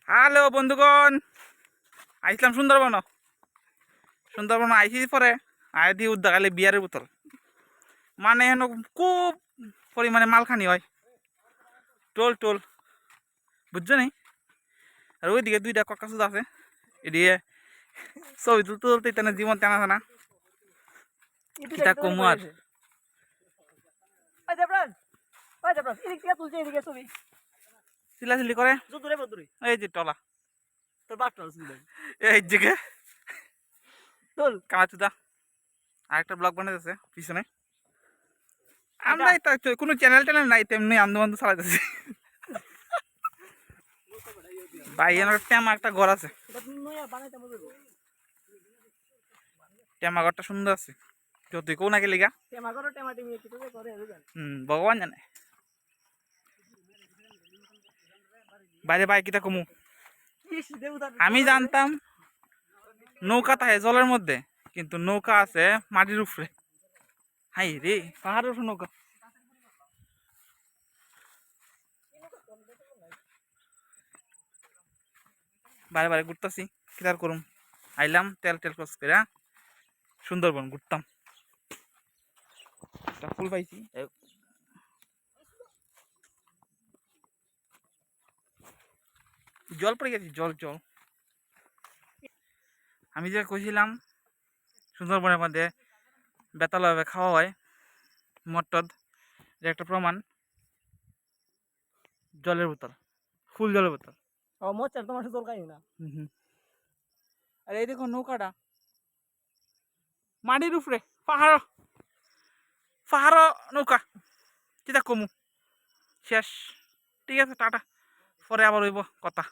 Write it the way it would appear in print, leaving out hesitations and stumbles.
Hello বন্ধুগণ, আইসলাম সুন্দরবন আইসি পরে আয় দিয়ে উদ্যোগ আলে বিয়ারের বোতল মানে হেন খুব পরিমাণে মালখানি হয় টোল টোল বুঝছো নি। আর ওইদিকে দুইটা কক্কাসুদ আছে, এদিকে ছবি তুলতে তুলতে তেনে জীবন টানা টানা কিতা কমু আর চিলাচিলি করে এই যে টলা এই দিকে কামাচুদা আরেকটা ব্লগ বানাইতেছে পিছনে। আমরা কোনো চ্যানেল ট্যানেল নাই, তেমনি আন্দো বন্ধু চালাইতেছি। ভাই এনার টেমা একটা ঘর আছে, টেমা ঘরটা সুন্দর আছে, যতই কেউ না গেলে গা ভগবান জানে। বাইরে ভাই কিতা কমু, আমি জানতাম নৌকা থাকে জলের মধ্যে, কিন্তু নৌকা আছে মাটির উপরে। হাই রে, পাহাড়ের উপরে নৌকা। বারে বারে ঘুরতেছি, কিতার করুম। আইলাম তেল টেল খরচ করে সুন্দরবন ঘুরতাম, একটা ফুল পাইছি। জল পড়ে গেছি, জল জল। আমি যে কইছিলাম সুন্দরবনের মধ্যে বেতালভাবে খাওয়া হয় মটদ, যে একটা প্রমাণ জলের বোতল, ফুল জলের বোতল। আর এই দেখো নৌকাটা মাটির উপরে, পাহাড় পাহাড় নৌকা, কিতা কমু শেষ। ঠিক আছে, টাটা, পরে আবার হইব কথা।